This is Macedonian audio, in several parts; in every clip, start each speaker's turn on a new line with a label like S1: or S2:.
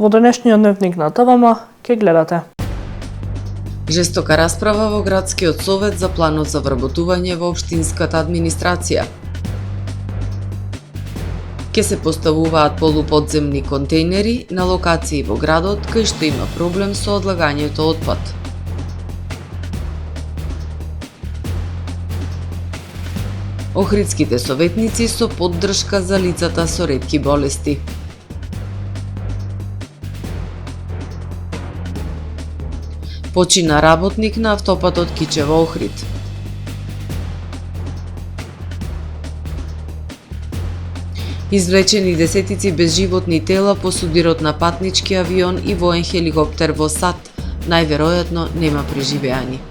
S1: Во денешниот дневник на ТВМ ќе гледате.
S2: Жестока расправа во градскиот совет за планот за вработување во општинската администрација. Ке се поставуваат полуподземни контейнери на локации во градот кај што има проблем со одлагањето отпад. Охридските советници со поддршка за лицата со ретки болести. Почина работник на автопатот Кичево Охрид. Извлечени десетици безживотни тела по судирот на патнички авион и воен хеликоптер во САД. Најверојатно нема преживеани.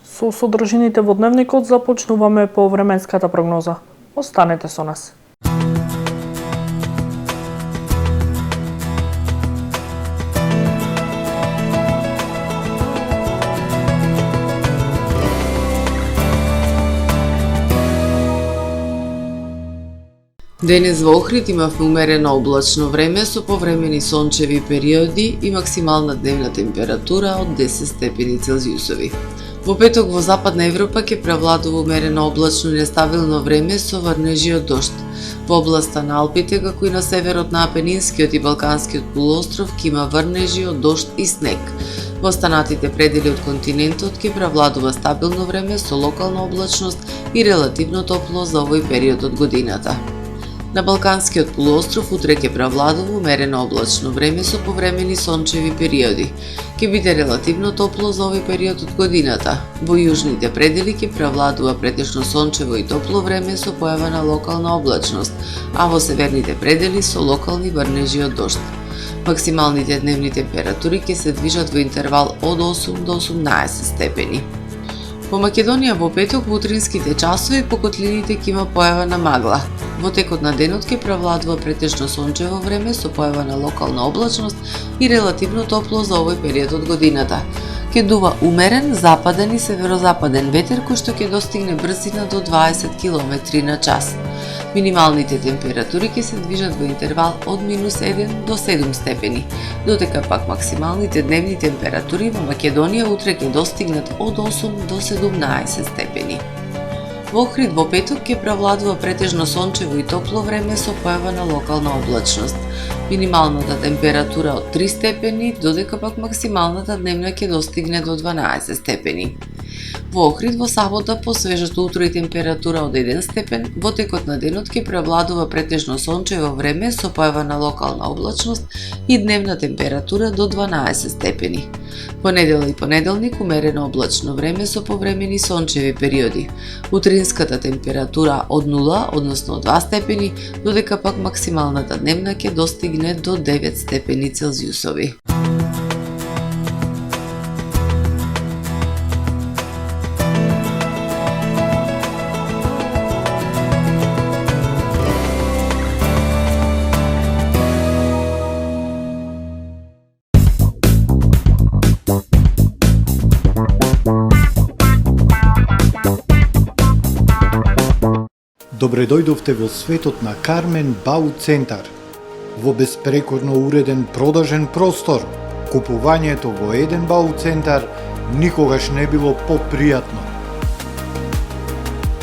S1: Со содржините во дневникот започнуваме по временската прогноза. Останете со нас.
S2: Денес во Охрид имавме умерено облачно време со повремени сончеви периоди и максимална дневна температура од 10 степени Целзиусови. Во петок во Западна Европа ќе превладува умерено облачно и нестабилно време со врнежи од дожд. Во областа на Алпите, како и на северот на Апенинскиот и Балканскиот полуостров, ќе има врнежи од дожд и снег. Во останатите предели од континентот ќе превладува стабилно време со локална облачност и релативно топло за овој период од годината. На Балканскиот полуостров утре ќе превладува умерено облачно време со повремени сончеви периоди. Ќе биде релативно топло за овој период од годината. Во јужните предели ќе превладува претежно сончево и топло време со појава на локална облачност, а во северните предели со локални врнежи од дожд. Максималните дневни температури ќе се движат во интервал од 8 до 18 степени. Во Македонија во петок во утринските часови по котлините ќе има појава на магла. Во текот на денот ќе превладува претежно сончево време со појава на локална облачност и релативно топло за овој период од годината. Ќе дува умерен западен и северозападен ветер кој што ќе достигне брзина до 20 км на час. Минималните температури ќе се движат во интервал од -1 до 7 степени, додека пак максималните дневни температури во Македонија утре ќе достигнат од 8 до 17 степени. Во Охрид во петок ќе превладува претежно сончево и топло време со појава на локална облачност. Минималната температура од 3 степени, додека пак максималната дневна ќе достигне до 12 степени. Во Охрид во сабота по свежото утро и температура од 1 степен, во текот на денот ќе превладува претежно сончево време со појава на локална облачност и дневна температура до 12 степени. Понедела и понеделник умерено облачно време со повремени сончеви периоди. Утринската температура од 0, односно 2 степени, додека пак максималната дневна ќе достигне до 9 степени Целзиусови.
S3: Добре дојдовте во светот на Кармен Бау Центар. Во беспрекорно уреден продажен простор, купувањето во еден Бау Центар никогаш не било попријатно.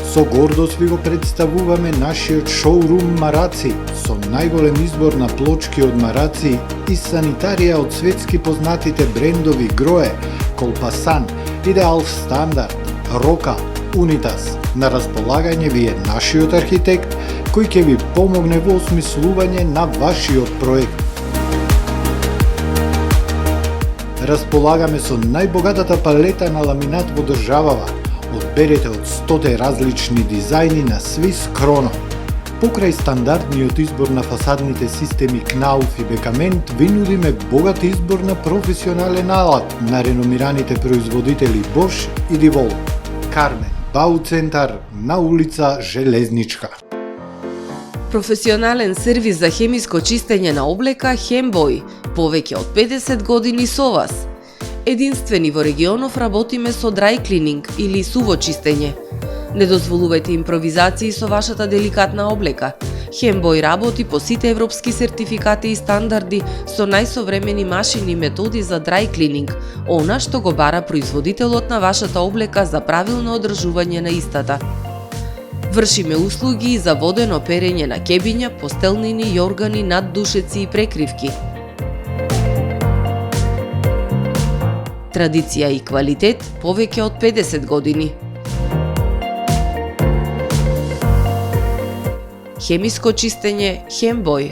S3: Со гордост ви го представуваме нашиот шоурум Мараци, со најголем избор на плочки од Мараци и санитарија од светски познатите брендови Грое, Колпасан, Идеал Стандард, Рока, Унитас. На располагање ви е нашиот архитект, кој ќе ви помогне во осмислување на вашиот проект. Располагаме со најбогатата палета на ламинат во државава. Одберете од 100 различни дизајни на Swiss Chrono. Покрај стандардниот избор на фасадните системи Knauf и Бекамент, ви нудиме богат избор на професионален алат на реномираните производители Bosch и DeWalt. Кармен Бау Центар на улица Железничка.
S2: Професионален сервис за хемиско чистење на облека Хембој, повеќе од 50 години со вас. Единствени во регионов работиме со dry cleaning или суво чистење. Не дозволувајте импровизации со вашата деликатна облека. Хембој работи по сите европски сертификати и стандарди со најсовремени машини и методи за dry cleaning, она што го бара производителот на вашата облека за правилно одржување на истата. Вршиме услуги и за водено перење на кебиња, постелнини, јоргани, наддушеци и прекривки. Традиција и квалитет повеќе од 50 години. Хемиско чистење Хембој.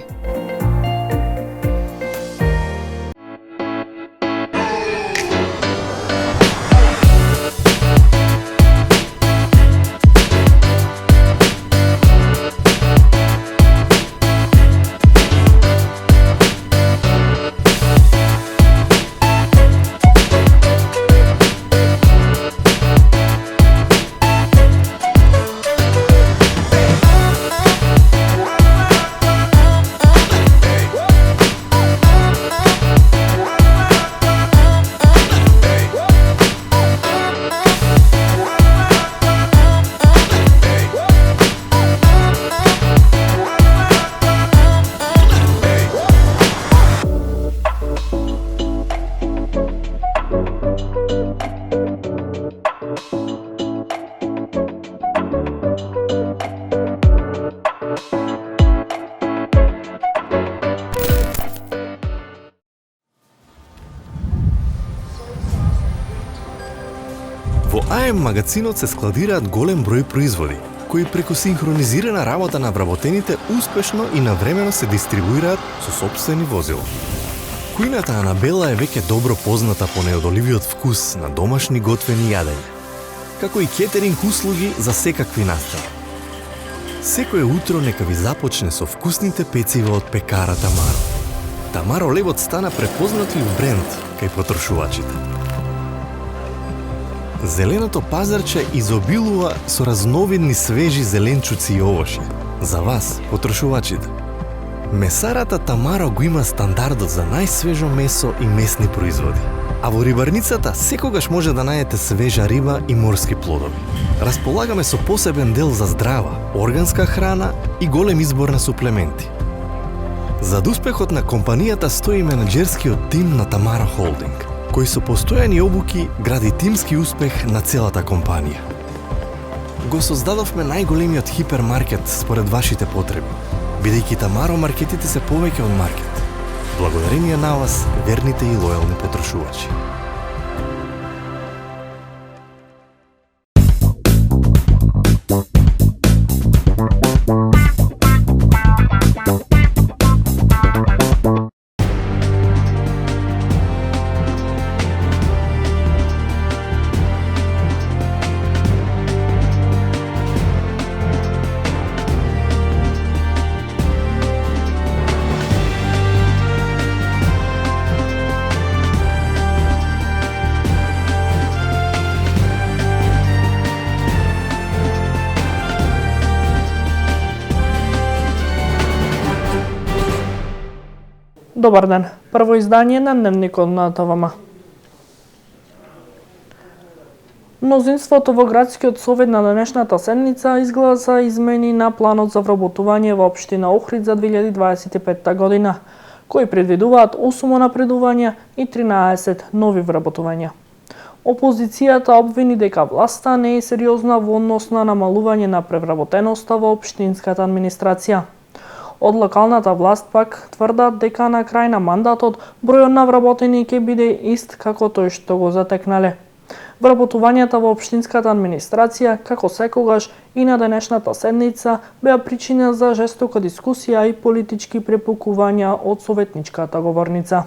S4: Во АМ магазинот се складираат голем број производи, кои преку синхронизирана работа на вработените успешно и навремено се дистрибуираат со сопствени возила. Кујната Анабела е веќе добро позната по неодоливиот вкус на домашни готвени јадења, како и кетеринг услуги за секакви настани. Секое утро нека ви започне со вкусните пецива од пекара Тамаро. Тамаро левот стана препознатлив бренд кај потрошувачите. Зеленото пазарче изобилува со разновидни свежи зеленчуци и овошје. За вас, потрошувачите. Месарата Тамаро го има стандардот за најсвежо месо и месни производи. А во рибарницата секогаш може да најдете свежа риба и морски плодови. Располагаме со посебен дел за здрава, органска храна и голем избор на суплементи. Зад успехот на компанијата стои менаџерскиот тим на Тамаро Холдинг, кој со постојани обуки гради тимски успех на целата компанија. Го создадовме најголемиот хипермаркет според вашите потреби, бидејќи Тамаро маркетите се повеќе од маркет. Благодарение на вас, верните и лојални потрошувачи.
S1: Добар ден. Прво издание на Дневникот на ТВМ. Мнозинството во градскиот совет на денешната седница изгласа измени на планот за вработување во општина Охрид за 2025 година, кои предвидуваат 8 напредувања и 13 нови вработувања. Опозицијата обвини дека власта не е сериозна во однос на намалување на превработеноста во општинската администрација. Од локалната власт пак тврдат дека на крај на мандатот бројот на вработени ќе биде ист како тој што го затекнале. Вработувањата во општинската администрација, како секогаш и на денешната седница, беа причина за жестока дискусија и политички препукувања од советничката говорница.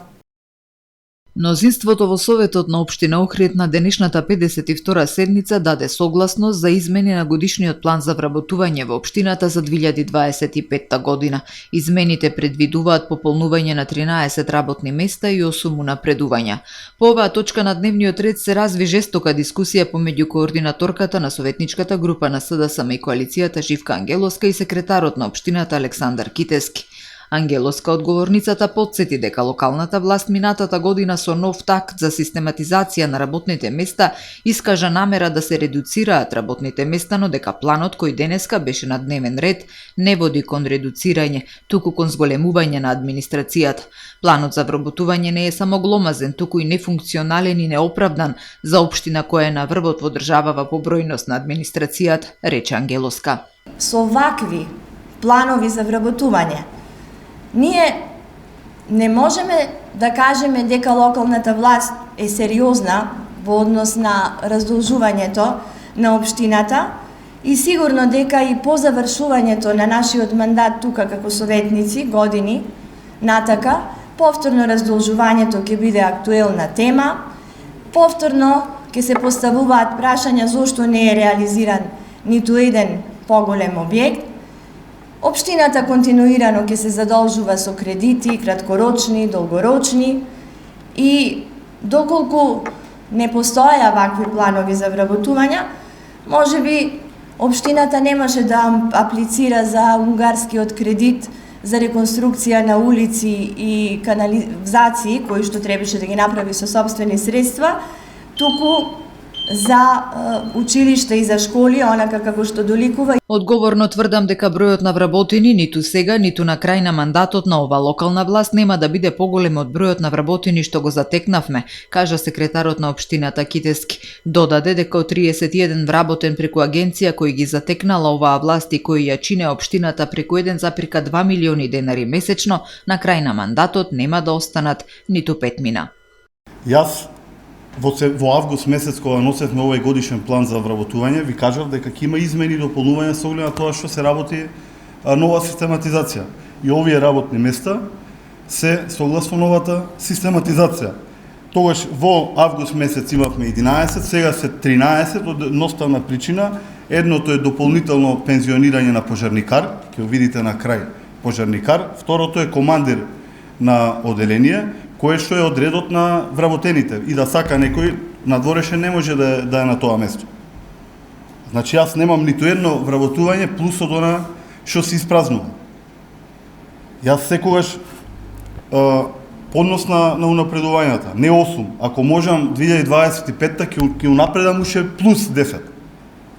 S5: Мнозинството во Советот на општина Охрид на денешната 52-ра седница даде согласност за измени на годишниот план за вработување во општината за 2025 година. Измените предвидуваат пополнување на 13 работни места и 8 напредувања. По оваа точка на дневниот ред се разви жестока дискусија помеѓу координаторката на советничката група на СДСМ и коалицијата Живка Ангеловска и секретарот на општината Александар Китески. Ангелоска, одговорницата, потсети дека локалната власт минатата година со нов такт за систематизација на работните места искажа намера да се редуцираат работните места, но дека планот кој денеска беше на дневен ред не води кон редуцирање, туку кон зголемување на администрацијата. Планот за вработување не е само гломазен, туку и нефункционален и неоправдан за општина која е на врвот во државава по бројност на администрацијата, рече Ангелоска.
S6: Со вакви планови за вработување, ние не можеме да кажеме дека локалната власт е сериозна во однос на раздолжувањето на општината и сигурно дека и по завршувањето на нашиот мандат тука како советници години натака, повторно раздолжувањето ќе биде актуелна тема, повторно ќе се поставуваат прашања зошто не е реализиран ниту еден поголем објект. Општината континуирано ќе се задолжува со кредити, краткорочни, долгорочни и доколку не постоја вакви планови за вработувања, можеби општината немаше да аплицира за унгарскиот кредит за реконструкција на улици и канализации, кои што требаше да ги направи со сопствени средства, туку за училишта и за школи, онака како што доликува.
S5: Одговорно тврдам дека бројот на вработени ниту сега, ниту на крај на мандатот на ова локална власт нема да биде поголем од бројот на вработени што го затекнавме, кажа секретарот на општината Китески. Додаде дека од 31 вработен преку агенција кои ги затекнала оваа власт и кои ја чине општината преку 1,2 милиони денари месечно, на крај на мандатот нема да останат ниту 5 мина.
S7: Јас во август месец кога носевме овој годишен план за вработување, ви кажав дека ќе има измени и дополнување со оглед на тоа што се работи нова систематизација. И овие работни места се согласно новата систематизација. Тогаш во август месец имавме 11, сега се 13 од едноставна причина. Едното е дополнително пензионирање на пожарникар, ќе го видите на крај пожарникар. Второто е командир на оделение, кое што е одредот на вработените и да сака некој надворешен не може да е на тоа место. Значи јас немам ниту едно вработување плюс од она што се испразнува. Јас секогаш поднос на унапредувањата, не 8, ако можам 2025-та ќе унапредам уште плюс 10.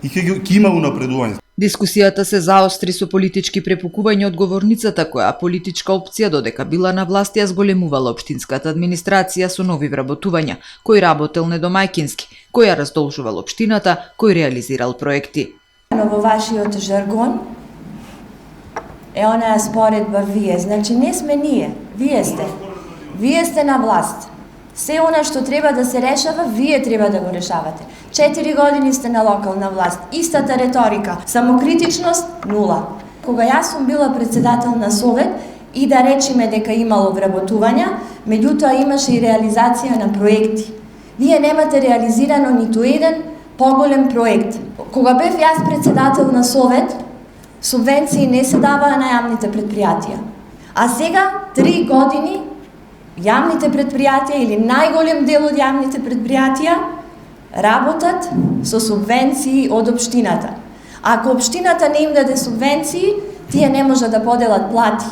S7: И ќе има унапредување.
S5: Дискусијата се заостри со политички препукување од говорницата која политичка опција додека била на власт ја зголемувала општинската администрација со нови вработувања, кој работел недомајкински, кој ја раздолжувал општината, кој реализирал проекти.
S6: Но во вашиот жаргон е онаа споредба вие, значи не сме ние, вие сте. Вие сте на власт. Се она што треба да се решава, вие треба да го решавате. 4 години сте на локална власт, истата реторика, самокритичност нула. Кога јас сум била председател на совет и да речеме дека имало вработувања, меѓутоа имаше и реализација на проекти. Вие немате реализирано ниту еден поголем проект. Кога бев јас председател на совет, субвенции не се даваа на јавните предпријатија. А сега 3 години јавните предпријатија или најголем дел од јавните предпријатија работат со субвенции од општината. Ако општината не им даде субвенции, тие не може да поделат плати.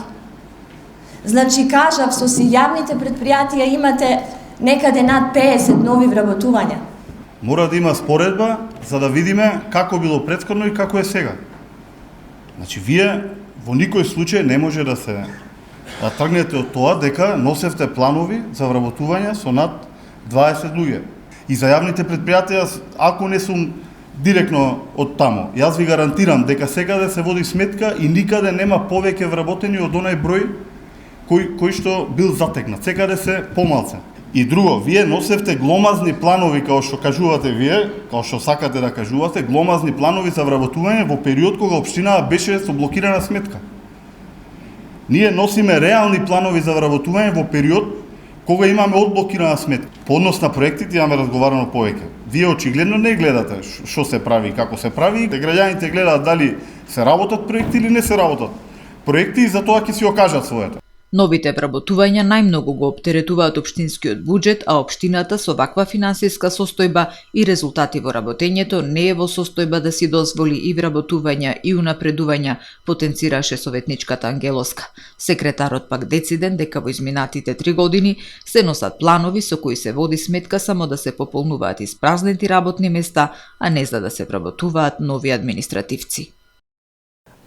S6: Значи, кажав, со си јавните предпријатија имате некаде над 50 нови вработувања.
S7: Мора да има споредба за да видиме како било претходно и како е сега. Значи, вие во никој случај не може да се тргнете од тоа дека носевте планови за вработување со над 20 луѓе. И за јавните предпријатија, ако не сум директно од таму, јас ви гарантирам дека секаде се води сметка и никаде нема повеќе вработени од онај број кој што бил затекнат. Секаде се помалце. И друго, вие носевте гломазни планови, као што кажувате вие, као што сакате да кажувате, гломазни планови за вработување во период кога општината беше со блокирана сметка. Ние носиме реални планови за вработување во период кога имаме одблокирана сметка. По однос на проектите имаме разговарано повеќе. Вие очигледно не гледате што се прави и како се прави. Граѓаните гледаат дали се работат проекти или не се работат проекти и за тоа ќе си окажат своето.
S5: Новите вработувања најмногу го оптеретуваат општинскиот буџет, а општината со ваква финансиска состојба и резултати во работењето не е во состојба да си дозволи и вработувања и унапредувања, потенцираше советничката Ангелоска. Секретарот пак дециден дека во изминатите 3 години се носат планови со кои се води сметка само да се пополнуваат испразнети работни места, а не за да се вработуваат нови административци.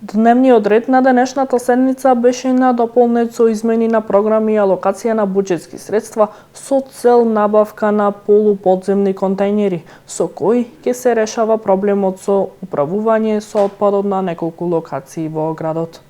S1: Дневниот ред на денешната седница беше надополнет со измени на програми и алокација на буџетски средства со цел набавка на полуподземни контејнери, со кои ќе се решава проблемот со управување со отпадот на неколку локации во градот.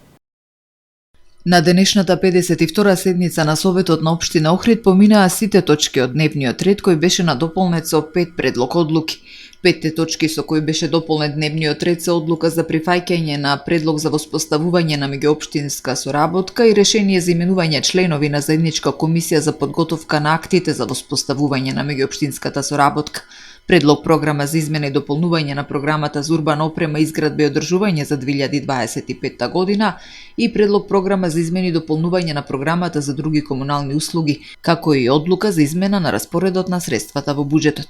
S5: На денешната 52-а седница на Советот на општина Охрид поминаа сите точки од дневниот ред кој беше надополнет со 5 предлог одлуки. 5 точки со кои беше дополнет дневниот ред се одлука за прифаќање на предлог за воспоставување на меѓуопштинска соработка и решение за именување членови на заедничка комисија за подготовка на актите за воспоставување на меѓуопштинската соработка. Предлог програма за измена и дополнување на програмата за урбана опрема, изградба и одржување за 2025 година и предлог програма за измена и дополнување на програмата за други комунални услуги, како и одлука за измена на распоредот на средствата во буџетот.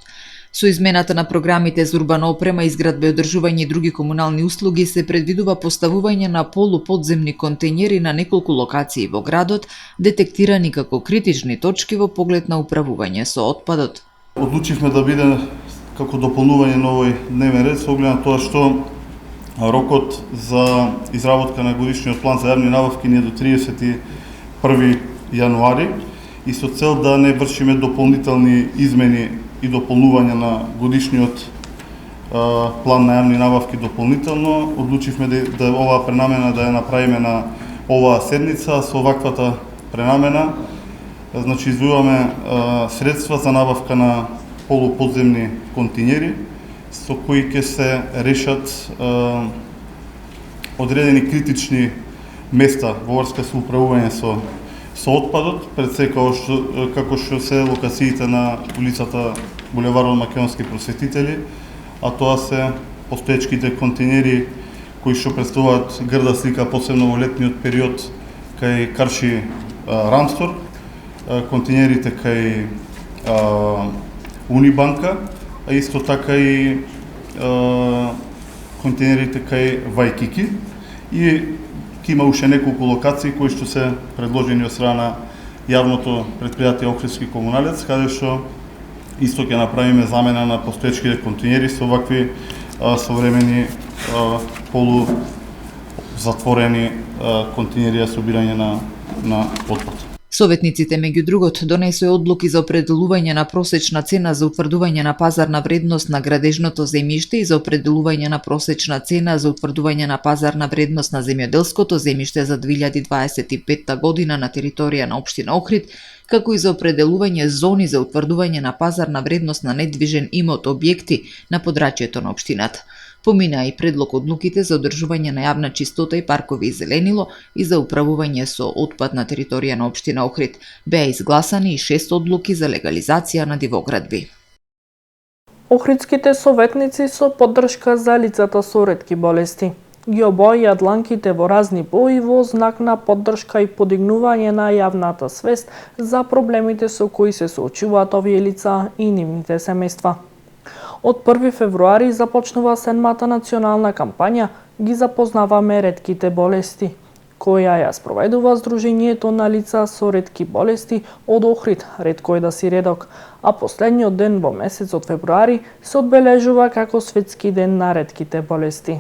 S5: Со измената на програмите за урбана опрема, изградба и одржување и други комунални услуги се предвидува поставување на полуподземни контејнери на неколку локации во градот, детектирани како критични точки во поглед на управување со отпадот.
S7: Одлучивме да биде како дополнување на овој дневен ред со оглед на тоа што рокот за изработка на годишниот план за јавни набавки не е до 31 јануари и со цел да не вршиме дополнителни измени и дополнување на годишниот план на јавни набавки дополнително, одлучивме да оваа пренамена да ја направиме на оваа седница. Со ваквата пренамена значи издвојуваме средства за набавка на полуподземни контејнери со кои ќе се решат одредени критични места во врска со управување со отпадот, пред се како што се локациите на улицата булеварот Македонски просветители, а тоа се постоечките контејнери кои што представуваат грда слика, посебно во летниот период кај Карши Рамстор, контејнерите кај Унибанка, а исто така и контејнерите кај Вајкики и ќе има уште неколку локации кои што се предложени од страна на јавното претпријатие Охридски комуналец, каде што исто ќе направиме замена на постоечките контејнери со вакви современи полузатворени контејнери за собирање на отпад.
S5: Советниците, меѓу другото, донесоа одлуки за определување на просечна цена за утврдување на пазарна вредност на градежното земјиште и за определување на просечна цена за утврдување на пазарна вредност на земјоделското земјиште за 2025 година на територија на општина Охрид, како и за определување зони за утврдување на пазарна вредност на недвижен имот објекти на подрачјето на општината. Помина и предлог одлуките за одржување на јавна чистота и паркови и зеленило и за управување со отпад на територија на општина Охрид. Беа изгласани и 6 одлуки за легализација на дивоградби.
S1: Охридските советници со поддршка за лицата со ретки болести ги обоја дланките во разни бои во знак на поддршка и подигнување на јавната свест за проблемите со кои се соочуваат овие лица и нивните семејства. Од 1 февруари започнува 7-та национална кампања "Ги запознаваме ретките болести", која ја спроведува Сдруженијето на лица со ретки болести од Охрид, Ретко е да си редок, а последниот ден во месецот февруари се одбележува како Светски ден на ретките болести.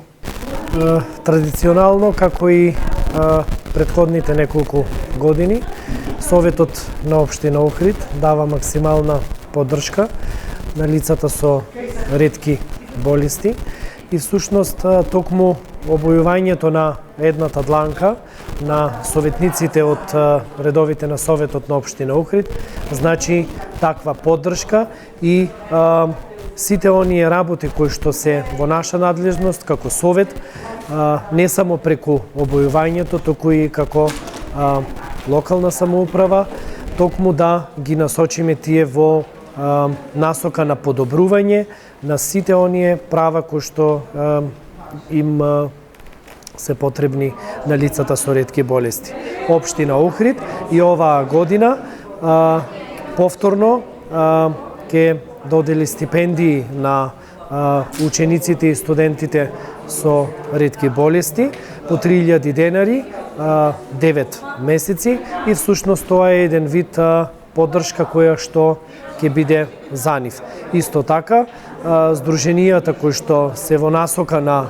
S8: Традиционално, како и претходните неколку години, Советот на општина Охрид дава максимална поддршка на лицата со ретки болести и всушност токму обојувањето на едната дланка на советниците од редовите на Советот на општина Охрид значи таква поддршка и сите оние работи кои што се во наша надлежност како Совет, не само преку обојувањето, туку и како локална самоуправа, токму да ги насочиме тие во насока на подобрување на сите оние права кои што им се потребни на лицата со ретки болести. Општина Охрид и оваа година повторно ќе додели стипендии на учениците и студентите со ретки болести по 3000 денари 9 месеци и всушност тоа е еден вид поддршка која што ќе биде за нив. Исто така, здруженијата кои што се во насока на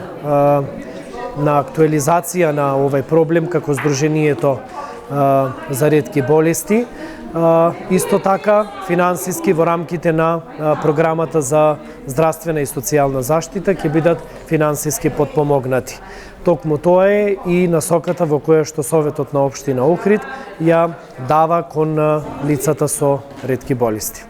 S8: актуализација на овој проблем како Здруженијето за ретки болести, исто така финансиски во рамките на програмата за здравствена и социјална заштита ќе бидат финансиски подпомогнати. Токму тоа е и насоката во која што Советот на општина Охрид ја дава кон лицата со ретки болести.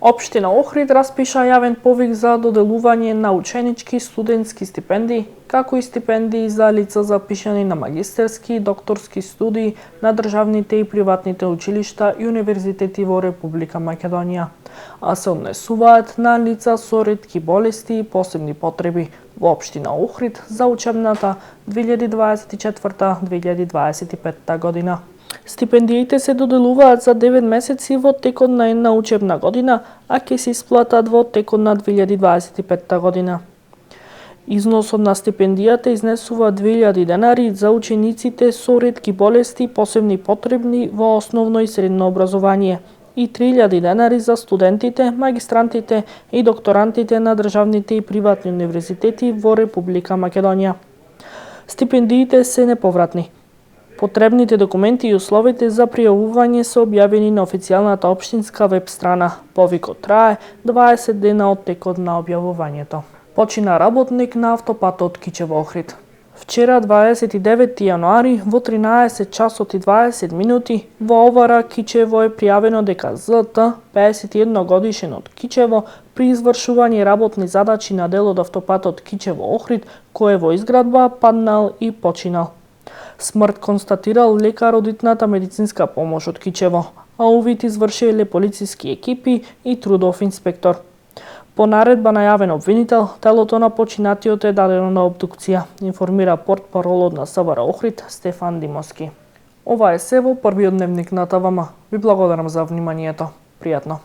S1: Општина Охрид распиша јавен повик за доделување на ученички и студентски стипендии, како и стипендии за лица запишани на магистерски и докторски студии на државните и приватните училишта и универзитети во Република Македонија, а се однесуваат на лица со ретки болести и посебни потреби во општина Охрид за учебната 2024-2025 година. Стипендиите се доделуваат за 9 месеци во текот на една учебна година, а ќе се исплатат во текот на 2025 година. Износот на стипендијата изнесува 2000 денари за учениците со ретки болести и посебни потребни во основно и средно образование и 3000 денари за студентите, магистрантите и докторантите на државните и приватни универзитети во Република Македонија. Стипендиите се неповратни. Потребните документи и условите за пријавување се објавени на официјалната општинска веб страна. Повикот трае 20 дена од текот на објавувањето. Почина работник на автопатот Кичево-Охрид. Вчера, 29 јануари, во 13 часот и 20 минути, во Овара, Кичево е пријавено дека ЗТ, 51 годишен од Кичево, при извршување работни задачи на дел од автопатот Кичево-Охрид, кој е во изградба, паднал и починал. Смрт констатирал лекар од итната медицинска помош од Кичево, а увид извршиле полициски екипи и трудов инспектор. По наредба на јавен обвинител, телото на починатиот е дадено на обдукција, информира портпаролот на СВР Охрид Стефан Димовски. Ова е се во првиот дневник на ТВМ. Ви благодарам за вниманието. Пријатно.